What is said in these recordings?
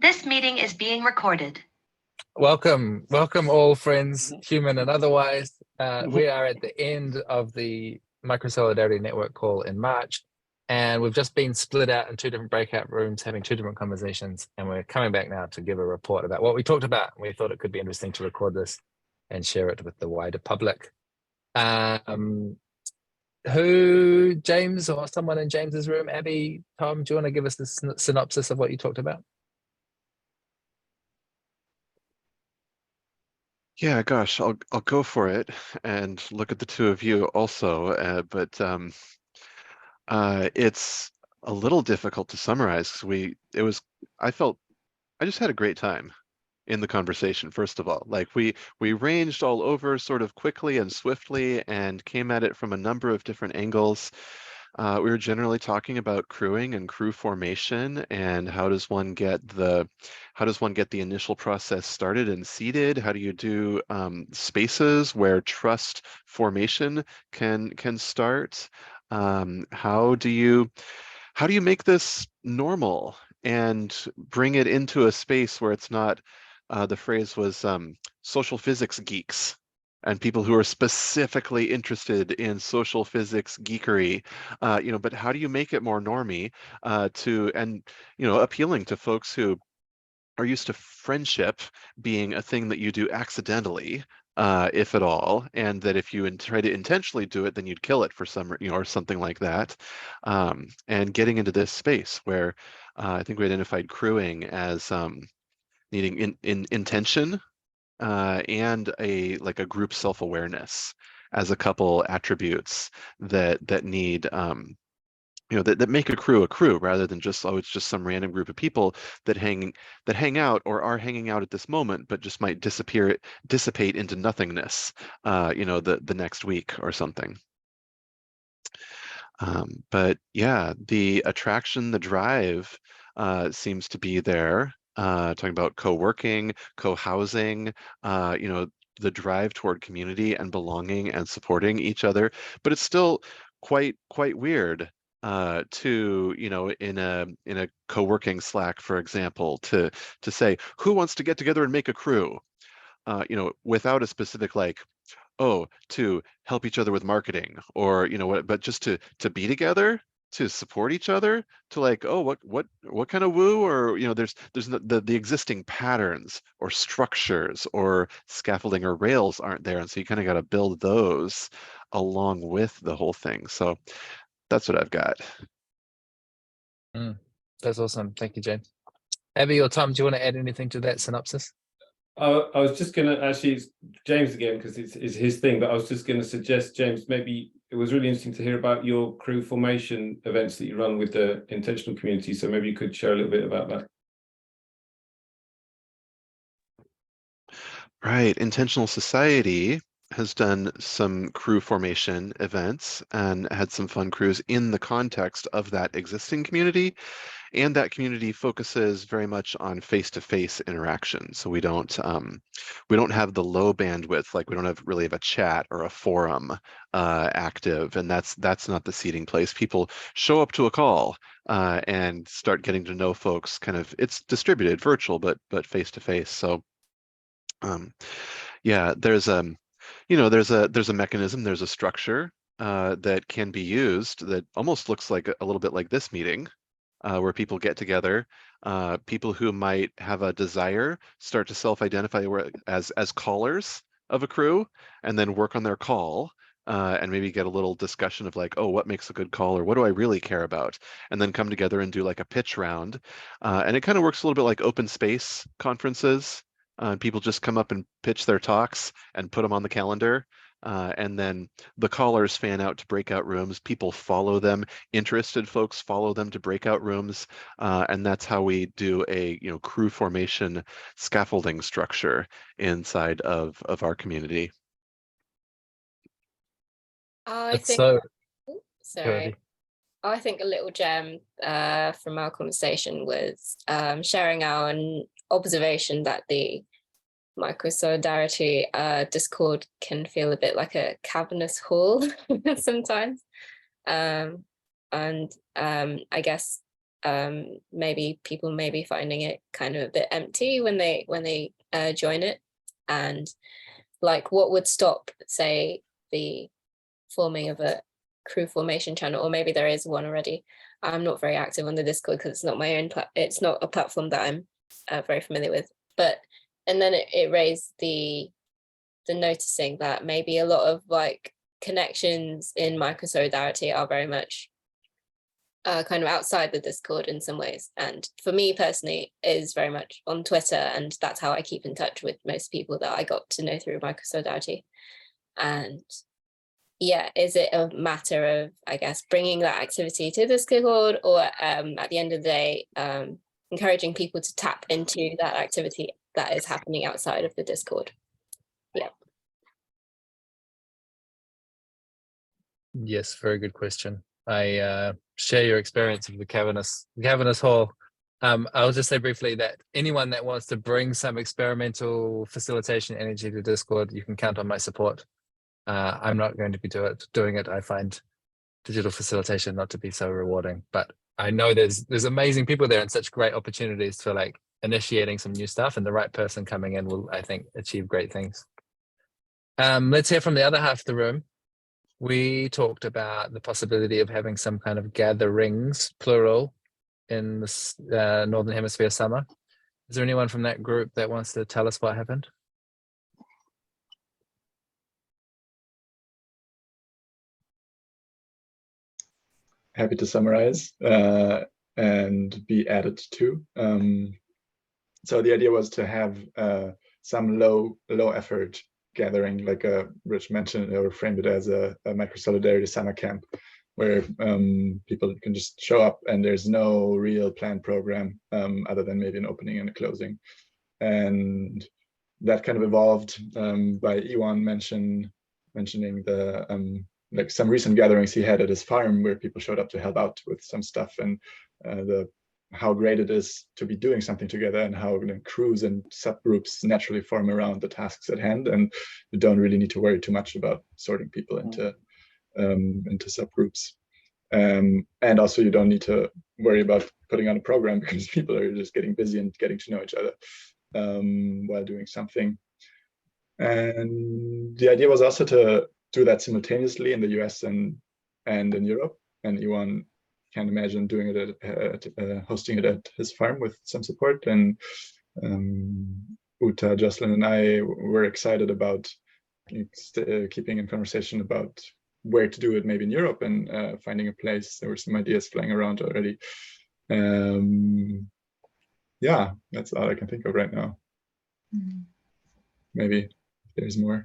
This meeting is being recorded. Welcome all friends, human and otherwise. We are at the end of the Microsolidarity Network call in March, and we've just been split out in two different breakout rooms, having two different conversations, and we're coming back now to give a report about what we talked about. We thought it could be interesting to record this and share it with the wider public. Who, James or someone in James's room, Abby, Tom, do you want to give us the synopsis of what you talked about? Yeah, gosh, I'll go for it and look at the two of you also, but it's a little difficult to summarize because I just had a great time in the conversation, first of all. Like we ranged all over sort of quickly and swiftly and came at it from a number of different angles. We were generally talking about crewing and crew formation and how does one get the initial process started and seeded? How do you do spaces where trust formation can start? How do you make this normal and bring it into a space where it's not, the phrase was social physics geeks and people who are specifically interested in social physics geekery, but how do you make it more normie appealing to folks who are used to friendship being a thing that you do accidentally, if at all, and that if you try to intentionally do it, then you'd kill it for some, or something like that. And getting into this space where I think we identified crewing as needing intention and a group self-awareness as a couple attributes that need that make a crew rather than just, oh, it's just some random group of people that hang out or are hanging out at this moment, but just might dissipate into nothingness, the next week or something. But yeah, the attraction, the drive seems to be there. Talking about co-working, co-housing, the drive toward community and belonging and supporting each other. But it's still quite weird to, in a co-working Slack, for example, to say who wants to get together and make a crew, without a specific to help each other with marketing or but just to be together, to support each other, to what kind of woo, or there's the existing patterns or structures or scaffolding or rails aren't there, and so you kind of got to build those along with the whole thing. So that's what I've got. That's awesome. Thank you, James. Abby or Tom, do you want to add anything to that synopsis? I was just going to actually, James again, because it's his thing, but I was just going to suggest, James, maybe it was really interesting to hear about your crew formation events that you run with the intentional community. So maybe you could share a little bit about that. Right. Intentional Society has done some crew formation events and had some fun crews in the context of that existing community. And that community focuses very much on face-to-face interaction. So we don't have the low bandwidth, like we don't really have a chat or a forum active, and that's not the seating place. People show up to a call and start getting to know folks. Kind of, it's distributed, virtual, but face-to-face. So yeah, there's a mechanism, there's a structure that can be used that almost looks like a little bit like this meeting. Where people get together, people who might have a desire start to self-identify as callers of a crew, and then work on their call, and maybe get a little discussion of like, oh, what makes a good call, or what do I really care about, and then come together and do like a pitch round. And it kind of works a little bit like open space conferences. People just come up and pitch their talks and put them on the calendar. And then the callers fan out to breakout rooms. People follow them. Interested folks follow them to breakout rooms. And that's how we do a crew formation scaffolding structure inside of our community. I think a little gem from our conversation was sharing our observation that the Microsolidarity Discord can feel a bit like a cavernous hall sometimes. I guess maybe people may be finding it kind of a bit empty when they join it, and like what would stop, say, the forming of a crew formation channel, or maybe there is one already. I'm not very active on the Discord because it's not my own it's not a platform that I'm very familiar with, and then it raised the noticing that maybe a lot of like connections in Microsolidarity are very much kind of outside the Discord in some ways, and for me personally is very much on Twitter, and that's how I keep in touch with most people that I got to know through Microsolidarity. And yeah, is it a matter of, I guess, bringing that activity to Discord, or at the end of the day, encouraging people to tap into that activity that is happening outside of the Discord? Yeah. Yes, very good question. I share your experience of the cavernous hall. I'll just say briefly that anyone that wants to bring some experimental facilitation energy to Discord, you can count on my support. I'm not going to be doing it. I find digital facilitation not to be so rewarding, but I know there's amazing people there and such great opportunities for like initiating some new stuff, and the right person coming in will, I think, achieve great things. Let's hear from the other half of the room. We talked about the possibility of having some kind of gatherings, plural, in the Northern Hemisphere summer. Is there anyone from that group that wants to tell us what happened? Happy to summarize and be added to. So the idea was to have some low effort gathering, like Rich mentioned or framed it as a Microsolidarity summer camp, where people can just show up and there's no real planned program other than maybe an opening and a closing. And that kind of evolved by Iwan mentioning the like some recent gatherings he had at his farm where people showed up to help out with some stuff, and how great it is to be doing something together, and how crews and subgroups naturally form around the tasks at hand, and you don't really need to worry too much about sorting people into subgroups. And also you don't need to worry about putting on a program because people are just getting busy and getting to know each other while doing something. And the idea was also to do that simultaneously in the US and in Europe. And Iwan can imagine doing it hosting it at his farm with some support. And Uta, Jocelyn, and I were excited about keeping in conversation about where to do it, maybe in Europe, and finding a place. There were some ideas flying around already. Yeah, that's all I can think of right now. Maybe there's more.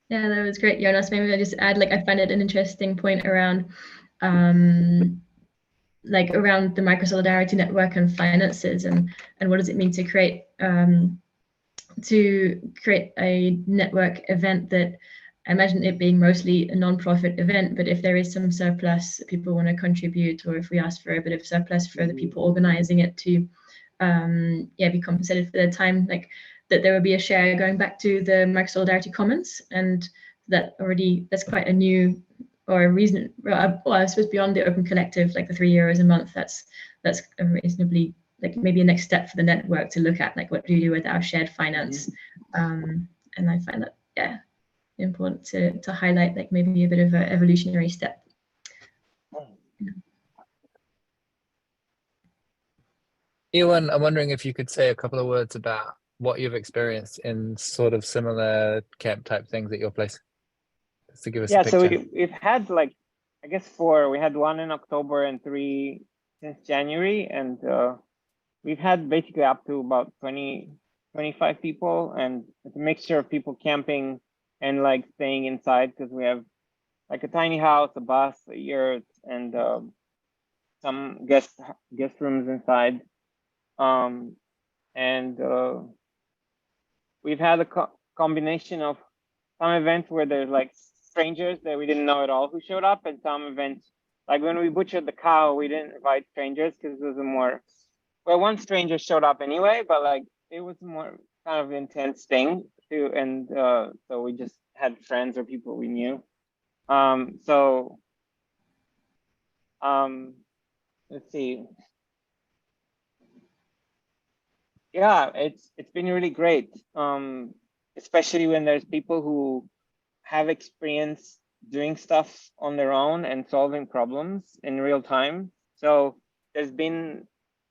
Yeah, that was great, Jonas. Maybe I just add, like, I find it an interesting point around like around the Microsolidarity network and finances, and what does it mean to create a network event that, I imagine it being mostly a non-profit event, but if there is some surplus people want to contribute, or if we ask for a bit of surplus for the people organizing it to be compensated for their time, like that there will be a share going back to the Microsolidarity Commons, and that's quite a new or a reason. Well, I suppose beyond the Open Collective, like the €3 a month, that's a reasonably, like, maybe a next step for the network to look at, like, what do you do with our shared finance? And I find that important to highlight, like maybe a bit of an evolutionary step. Ewan, I'm wondering if you could say a couple of words about what you've experienced in sort of similar camp type things at your place, just to give us a picture. So we've had, like, I guess 4. We had 1 in October and 3 since January, and we've had basically up to about 25 people, and it's a mixture of people camping and like staying inside, because we have like a tiny house, a bus, a yurt, and some guest rooms inside. And we've had a combination of some events where there's like strangers that we didn't know at all who showed up, and some events, like when we butchered the cow, we didn't invite strangers because it was a more, well, one stranger showed up anyway, but like it was a more kind of intense thing too, and so we just had friends or people we knew. let's see. Yeah, it's been really great. Especially when there's people who have experience doing stuff on their own and solving problems in real time. So there's been,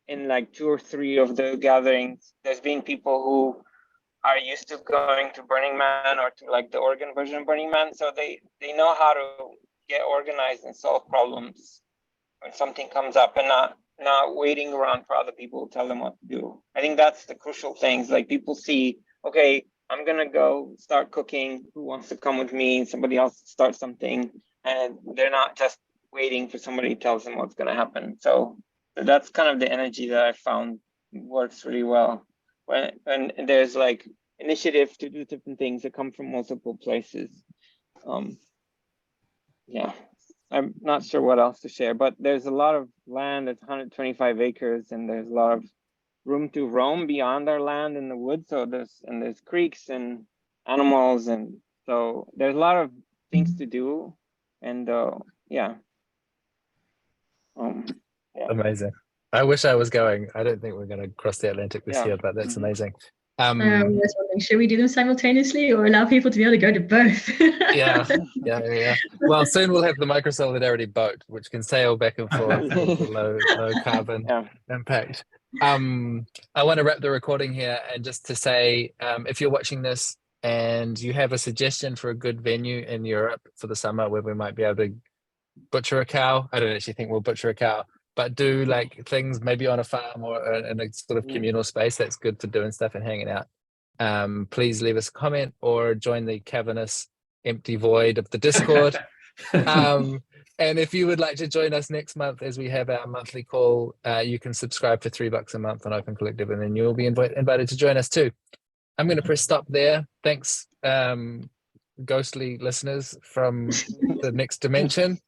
in like 2 or 3 of the gatherings, there's been people who are used to going to Burning Man or to like the Oregon version of Burning Man. So they know how to get organized and solve problems when something comes up, and not waiting around for other people to tell them what to do. I think that's the crucial things. Like people see, okay, I'm gonna go start cooking. Who wants to come with me? Somebody else start something, and they're not just waiting for somebody to tell them what's gonna happen. So that's kind of the energy that I found works really well. When there's like initiative to do different things that come from multiple places. Yeah. I'm not sure what else to share, but there's a lot of land. It's 125 acres, and there's a lot of room to roam beyond our land in the woods. So there's creeks and animals, and so there's a lot of things to do. And yeah. Yeah. Amazing. I wish I was going. I don't think we're going to cross the Atlantic this Yeah. year, but that's amazing. I was wondering, should we do them simultaneously or allow people to be able to go to both? yeah. Well, soon we'll have the Microsolidarity boat, which can sail back and forth with low carbon impact. I want to wrap the recording here, and just to say, if you're watching this and you have a suggestion for a good venue in Europe for the summer where we might be able to butcher a cow, I don't actually think we'll butcher a cow, but do like things maybe on a farm or in a sort of communal space that's good for doing stuff and hanging out. Please leave us a comment or join the cavernous empty void of the Discord. And if you would like to join us next month as we have our monthly call, you can subscribe for $3 a month on Open Collective, and then you'll be invited to join us too. I'm going to press stop there. Thanks, ghostly listeners from the next dimension.